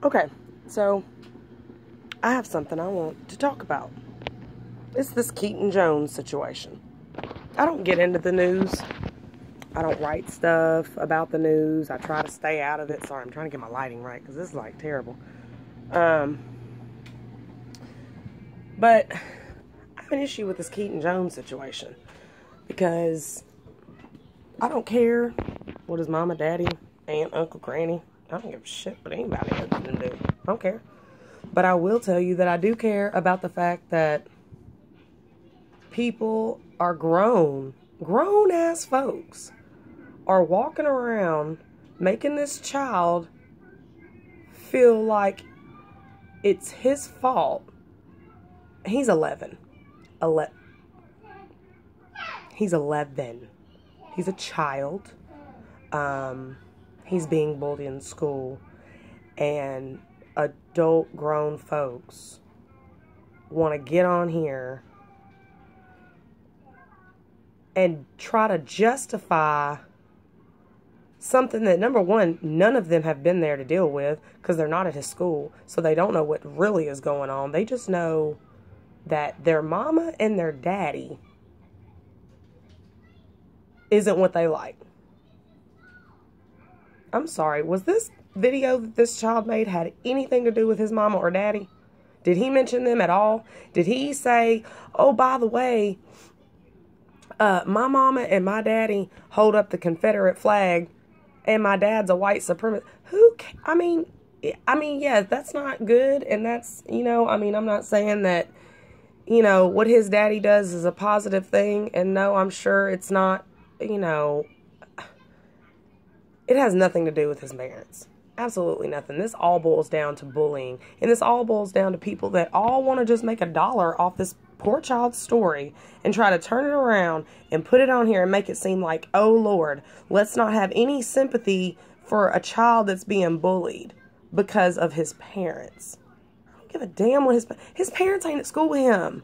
Okay, so I have something I want to talk about. It's this Keaton Jones situation. I don't get into the news. I don't write stuff about the news. I try to stay out of it. Sorry, I'm trying to get my lighting right because this is like terrible. But I have an issue with this Keaton Jones situation because I don't care what his mama, daddy, aunt, uncle, granny. I don't give a shit what anybody else can do. I don't care. But I will tell you that I do care about the fact that people are grown-ass folks are walking around making this child feel like it's his fault. He's 11. He's 11. He's a child. He's being bullied in school. And adult grown folks want to get on here and try to justify something that, number one, none of them have been there to deal with because they're not at his school. So they don't know what really is going on. They just know that their mama and their daddy isn't what they like. I'm sorry, was this video that this child made had anything to do with his mama or daddy? Did he mention them at all? Did he say, oh, by the way, my mama and my daddy hold up the Confederate flag and my dad's a white supremacist? I mean, yeah, that's not good. And that's, I'm not saying that, what his daddy does is a positive thing. And no, I'm sure it's not, it has nothing to do with his parents. Absolutely nothing. This all boils down to bullying. And this all boils down to people that all want to just make $1 off this poor child's story and try to turn it around and put it on here and make it seem like, oh Lord, let's not have any sympathy for a child that's being bullied because of his parents. I don't give a damn what his parents ain't at school with him.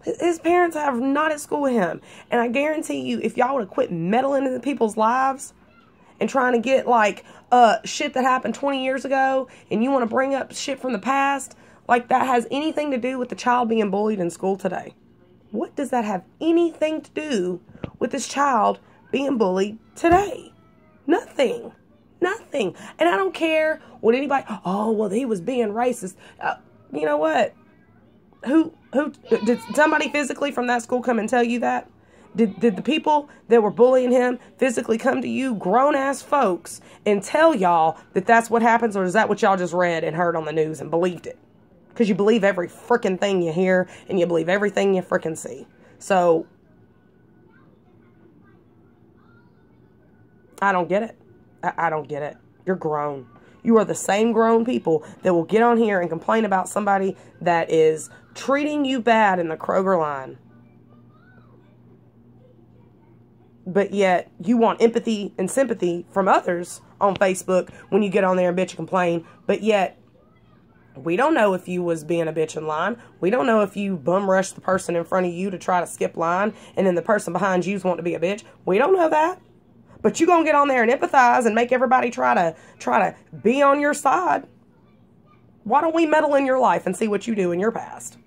His parents are not at school with him. And I guarantee you, if y'all would have quit meddling into people's lives and trying to get like shit that happened 20 years ago and you want to bring up shit from the past, like that has anything to do with the child being bullied in school today. What does that have anything to do with this child being bullied today? Nothing. Nothing. And I don't care what anybody, oh, well, he was being racist. You know what? Who did somebody physically from that school come and tell you that? Did the people that were bullying him physically come to you, grown-ass folks, and tell y'all that that's what happens? Or is that what y'all just read and heard on the news and believed it? Because you believe every frickin' thing you hear, and you believe everything you frickin' see. So, I don't get it. I don't get it. You're grown. You are the same grown people that will get on here and complain about somebody that is treating you bad in the Kroger line. But yet, you want empathy and sympathy from others on Facebook when you get on there and bitch and complain. But yet, we don't know if you was being a bitch in line. We don't know if you bum rushed the person in front of you to try to skip line, and then the person behind you's want to be a bitch. We don't know that. But you gonna get on there and empathize and make everybody try to be on your side. Why don't we meddle in your life and see what you do in your past?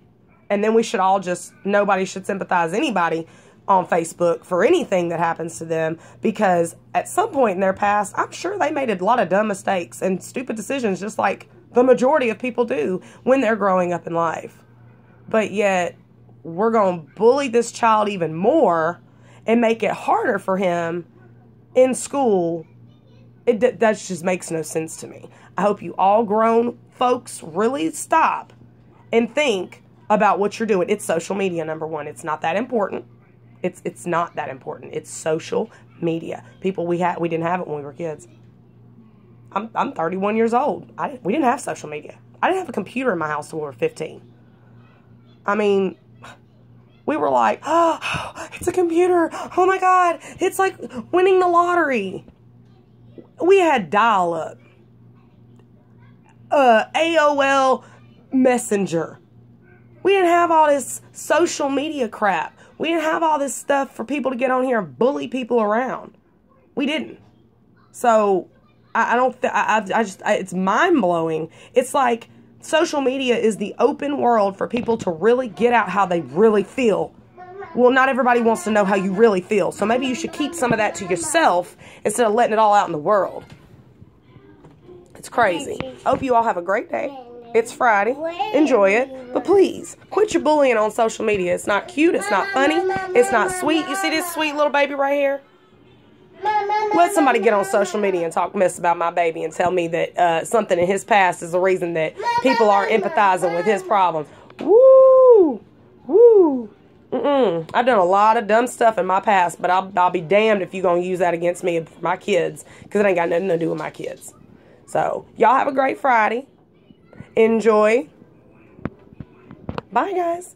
And then we should all nobody should sympathize anybody on Facebook for anything that happens to them, because at some point in their past, I'm sure they made a lot of dumb mistakes and stupid decisions, just like the majority of people do when they're growing up in life. But yet, we're going to bully this child even more and make it harder for him in school. That just makes no sense to me. I hope you all grown folks really stop and think about what you're doing. It's social media, number one. It's not that important. It's not that important. It's social media. People, we didn't have it when we were kids. I'm 31 years old. We didn't have social media. I didn't have a computer in my house till we were 15. I mean, we were like, oh, it's a computer. Oh my God. It's like winning the lottery. We had dial-up. AOL Messenger. We didn't have all this social media crap. We didn't have all this stuff for people to get on here and bully people around. We didn't. So, it's mind-blowing. It's like social media is the open world for people to really get out how they really feel. Well, not everybody wants to know how you really feel. So maybe you should keep some of that to yourself instead of letting it all out in the world. It's crazy. Hope you all have a great day. It's Friday. Enjoy it. But please, quit your bullying on social media. It's not cute. It's not funny. It's not sweet. You see this sweet little baby right here? Let somebody get on social media and talk mess about my baby and tell me that something in his past is the reason that people aren't empathizing with his problems. Woo! Woo! I've done a lot of dumb stuff in my past, but I'll be damned if you're going to use that against me and my kids, because it ain't got nothing to do with my kids. So, y'all have a great Friday. Enjoy. Bye, guys.